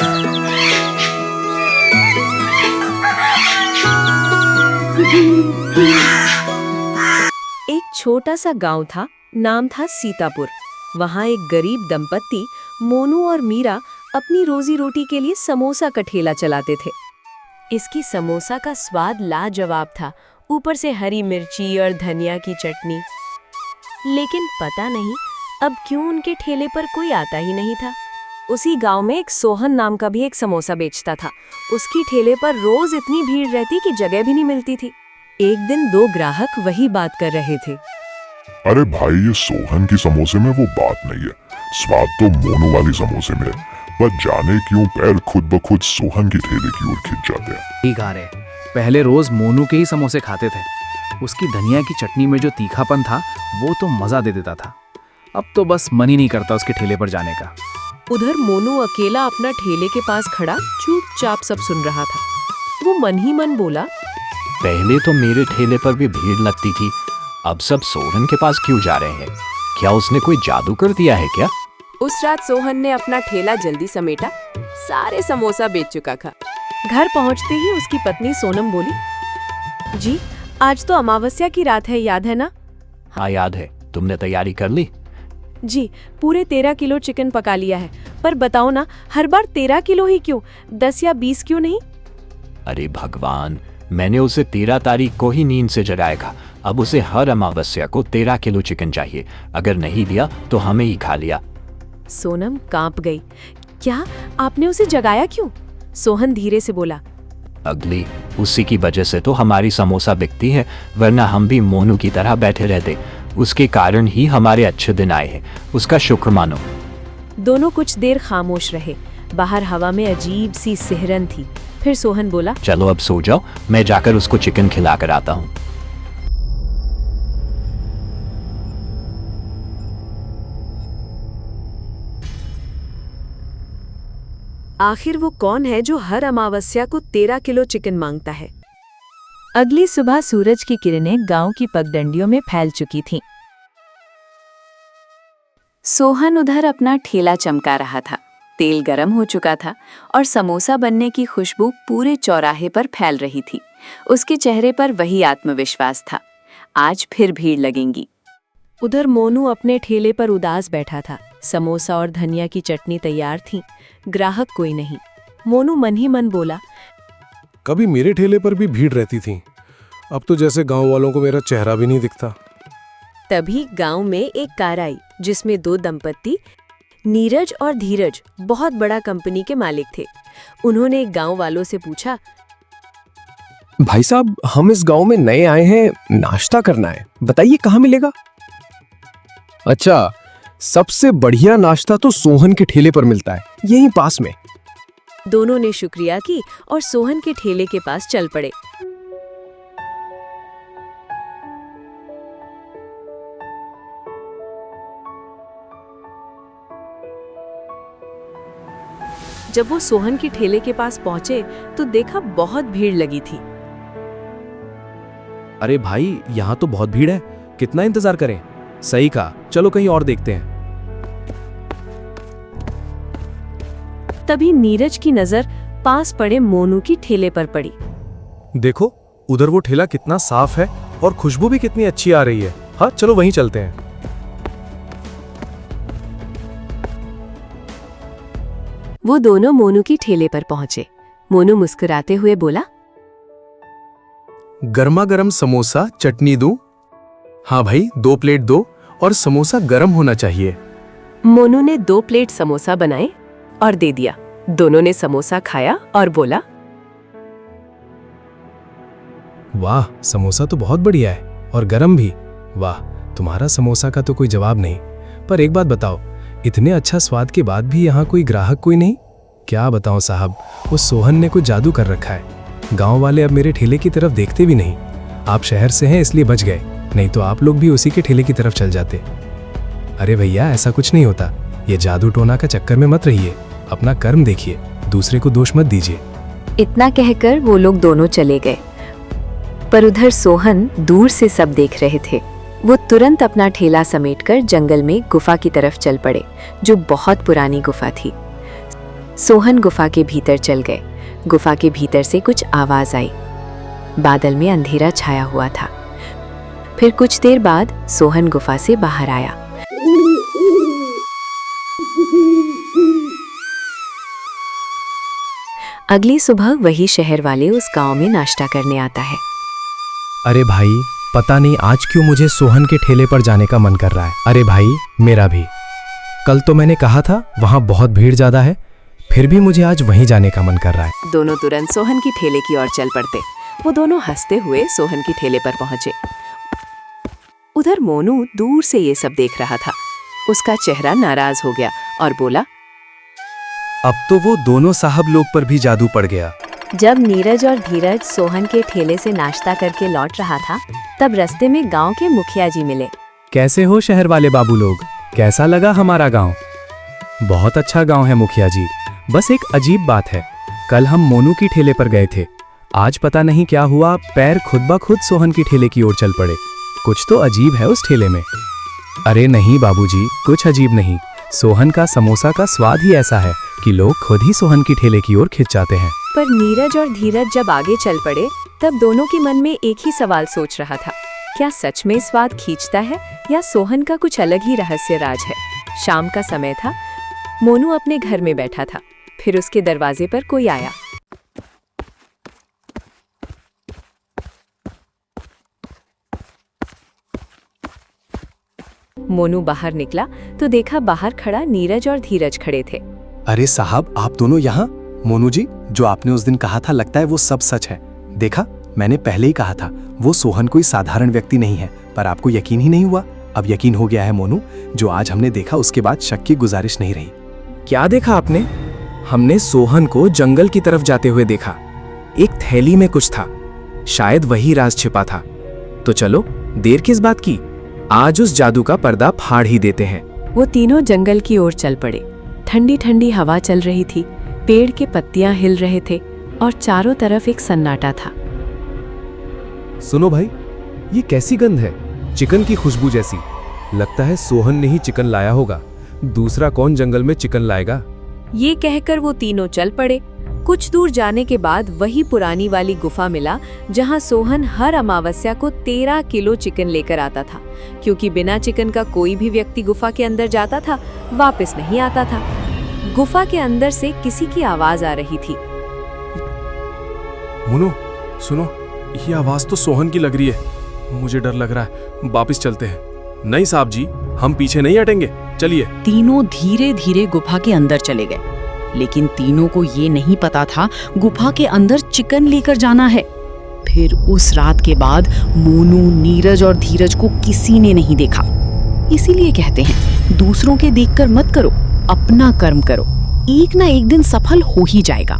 एक छोटा सा गांव था, नाम था सीतापुर। वहां एक गरीब दंपत्ति मोनू और मीरा अपनी रोजी रोटी के लिए समोसा का ठेला चलाते थे। इसकी समोसा का स्वाद लाजवाब था, ऊपर से हरी मिर्ची और धनिया की चटनी। लेकिन पता नहीं अब क्यों उनके ठेले पर कोई आता ही नहीं था। उसी गांव में एक सोहन नाम का भी एक समोसा बेचता था। उसकी ठेले पर रोज इतनी भीड़ रहती कि जगह भी नहीं मिलती थी। एक दिन दो ग्राहक वही बात कर रहे थे। अरे भाई, ये सोहन की समोसे में वो बात नहीं है, स्वाद तो मोनू वाली समोसे में है। पर जाने क्यों पैर खुद ब खुद सोहन की ठेले की ओर खिंच जाते हैं। ठीक आ रहे, पहले रोज मोनू के ही समोसे खाते थे। उसकी धनिया की चटनी में जो तीखापन था वो तो मजा दे देता था। अब तो बस मन ही नहीं करता उसके ठेले पर जाने का। उधर मोनू अकेला अपना ठेले के पास खड़ा चुपचाप सब सुन रहा था। वो मन ही मन बोला, पहले तो मेरे ठेले पर भी भीड़ लगती थी, अब सब सोहन के पास क्यों जा रहे हैं? क्या उसने कोई जादू कर दिया है क्या? उस रात सोहन ने अपना ठेला जल्दी समेटा, सारे समोसा बेच चुका था। घर पहुंचते ही उसकी पत्नी सोनम बोली, जी आज तो अमावस्या की रात है, याद है ना? हाँ याद है। तुमने तैयारी कर ली? जी, पूरे 13 किलो चिकन पका लिया है। पर बताओ ना, हर बार 13 किलो ही क्यों, 10 या 20 क्यों नहीं? अरे भगवान, मैंने उसे 13 तारीख को ही नींद से जगाया था। अब उसे हर अमावस्या को 13 किलो चिकन चाहिए। अगर नहीं दिया तो हमें ही खा लिया। सोनम कांप गई। क्या आपने उसे जगाया क्यों? सोहन धीरे से बोला, अगली उसी की वजह से तो हमारी समोसा बिकती है, वरना हम भी मोनू की तरह बैठे रहते। उसके कारण ही हमारे अच्छे दिन आए हैं, उसका शुक्र मानो। दोनों कुछ देर खामोश रहे। बाहर हवा में अजीब सी सिहरन थी। फिर सोहन बोला, चलो अब सो जाओ, मैं जाकर उसको चिकन खिला कर आता हूँ। आखिर वो कौन है जो हर अमावस्या को 13 किलो चिकन मांगता है? अगली सुबह सूरज की किरणें गांव की पगडंडियों में फैल चुकी थीं। सोहन उधर अपना ठेला चमका रहा था। तेल गरम हो चुका था और समोसा बनने की खुशबू पूरे चौराहे पर फैल रही थी। उसके चेहरे पर वही आत्मविश्वास था, आज फिर भीड़ लगेंगी। उधर मोनू अपने ठेले पर उदास बैठा था। समोसा और धनिया की चटनी तैयार थी, ग्राहक कोई नहीं। मोनू मन ही मन बोला, कभी मेरे ठेले पर भी भीड़ रहती थी, अब तो जैसे गांव वालों को मेरा चेहरा भी नहीं दिखता। तभी गांव में एक कार आई जिसमें दो दंपत्ति नीरज और धीरज बहुत बड़ा कंपनी के मालिक थे। उन्होंने गांव वालों से पूछा, भाई साहब, हम इस गांव में नए आए हैं, नाश्ता करना है, बताइए कहाँ मिलेगा? अच्छा, सबसे बढ़िया नाश्ता तो सोहन के ठेले पर मिलता है, यहीं पास में। दोनों ने शुक्रिया की और सोहन के ठेले के पास चल पड़े। जब वो सोहन के ठेले के पास पहुंचे तो देखा बहुत भीड़ लगी थी। अरे भाई, यहाँ तो बहुत भीड़ है, कितना इंतजार करें? सही कहा, चलो कहीं और देखते हैं। तभी नीरज की नजर पास पड़े मोनू की ठेले पर पड़ी। देखो उधर वो ठेला कितना साफ है और खुशबू भी कितनी अच्छी आ रही है। हाँ चलो वहीं चलते हैं। वो दोनों मोनू की ठेले पर पहुंचे। मोनू मुस्कुराते हुए बोला, गर्मा गर्म समोसा चटनी दूं? हाँ भाई, 2 प्लेट दो और समोसा गर्म होना चाहिए। मोनू ने 2 प्लेट समोसा बनाए और दे दिया। दोनों ने समोसा खाया और बोला, वाह, समोसा तो बहुत बढ़िया है और गरम भी। वाह, तुम्हारा समोसा का तो कोई जवाब नहीं। पर एक बात बताओ, इतने अच्छा स्वाद के बाद भी यहाँ कोई ग्राहक कोई नहीं? क्या बताऊं साहब, वो सोहन ने कुछ जादू कर रखा है। गांव वाले अब मेरे ठेले की तरफ देखते भी नहीं। आप शहर से हैं इसलिए बच गए, नहीं तो आप लोग भी उसी के ठेले की तरफ चल जाते। अरे भैया, ऐसा कुछ नहीं होता। ये जादू टोना का चक्कर में मत रहिए, अपना कर्म देखिए, दूसरे को दोष मत दीजिए। इतना कहकर वो लोग दोनों चले गए। पर उधर सोहन दूर से सब देख रहे थे। वो तुरंत अपना ठेला समेटकर जंगल में गुफा की तरफ चल पड़े, जो बहुत पुरानी गुफा थी। सोहन गुफा के भीतर चल गए। गुफा के भीतर से कुछ आवाज आई। बादल में अंधेरा छाया हुआ था। फिर कुछ देर बाद सोहन गुफा से बाहर आया। अगली सुबह वही शहर वाले उस गांव में नाश्ता करने आता है। अरे भाई, पता नहीं आज क्यों मुझे सोहन के ठेले पर जाने का मन कर रहा है। अरे भाई, मेरा भी। कल तो मैंने कहा था वहां बहुत भीड़ ज्यादा है, फिर भी मुझे आज वहीं जाने का मन कर रहा है। दोनों तुरंत सोहन की ठेले की ओर चल पड़ते। वो दोनों हंसते हुए सोहन की ठेले पर पहुंचे। उधर मोनू दूर से ये सब देख रहा था। उसका चेहरा नाराज हो गया और बोला, अब तो वो दोनों साहब लोग पर भी जादू पड़ गया। जब नीरज और धीरज सोहन के ठेले से नाश्ता करके लौट रहा था, तब रास्ते में गांव के मुखिया जी मिले। कैसे हो शहर वाले बाबू लोग, कैसा लगा हमारा गांव? बहुत अच्छा गांव है मुखिया जी, बस एक अजीब बात है। कल हम मोनू की ठेले पर गए थे, आज पता नहीं क्या हुआ, पैर खुद ब खुद सोहन की ठेले की ओर चल पड़े। कुछ तो अजीब है उस ठेले में। अरे नहीं बाबूजी, कुछ अजीब नहीं। सोहन का समोसा का स्वाद ही ऐसा है कि लोग खुद ही सोहन की ठेले की ओर खिंच जाते हैं। पर नीरज और धीरज जब आगे चल पड़े, तब दोनों के मन में एक ही सवाल सोच रहा था, क्या सच में स्वाद खींचता है या सोहन का कुछ अलग ही रहस्य राज है। शाम का समय था। मोनू अपने घर में बैठा था। फिर उसके दरवाजे पर कोई आया। मोनू बाहर निकला तो देखा बाहर खड़ा नीरज और धीरज खड़े थे। अरे साहब, आप दोनों यहाँ? मोनू जी, जो आपने उस दिन कहा था लगता है वो सब सच है। देखा, मैंने पहले ही कहा था वो सोहन कोई साधारण व्यक्ति नहीं है, पर आपको यकीन ही नहीं हुआ। अब यकीन हो गया है मोनू। जो आज हमने देखा उसके बाद शक की गुजारिश नहीं रही। क्या देखा आपने? हमने सोहन को जंगल की तरफ जाते हुए देखा। एक थैली में कुछ था, शायद वही राज छिपा था। तो चलो, देर किस बात की, आज उस जादू का पर्दा फाड़ ही देते हैं। वो तीनों जंगल की ओर चल पड़े। ठंडी ठंडी हवा चल रही थी, पेड़ के पत्तियां हिल रहे थे और चारों तरफ एक सन्नाटा था। सुनो भाई, ये कैसी गंध है? चिकन की खुशबू जैसी। लगता है सोहन ने ही चिकन लाया होगा। दूसरा कौन जंगल में चिकन लाएगा? ये कहकर वो तीनों चल पड़े। कुछ दूर जाने के बाद वही पुरानी वाली गुफा मिला जहां सोहन हर अमावस्या को 13 किलो चिकन लेकर आता था, क्योंकि बिना चिकन का कोई भी व्यक्ति गुफा के अंदर जाता था वापस नहीं आता था। गुफा के अंदर से किसी की आवाज आ रही थी। मुनो, सुनो, ये आवाज तो सोहन की लग रही है। मुझे डर लग रहा है, वापस चलते हैं। नहीं साहब जी, हम पीछे नहीं हटेंगे, चलिए। तीनों धीरे धीरे गुफा के अंदर चले गए, लेकिन तीनों को ये नहीं पता था गुफा के अंदर चिकन लेकर जाना है। फिर उस रात के बाद मोनू, नीरज और धीरज को किसी ने नहीं देखा। इसीलिए कहते हैं, दूसरों के देखकर मत करो, अपना कर्म करो, एक ना एक दिन सफल हो ही जाएगा।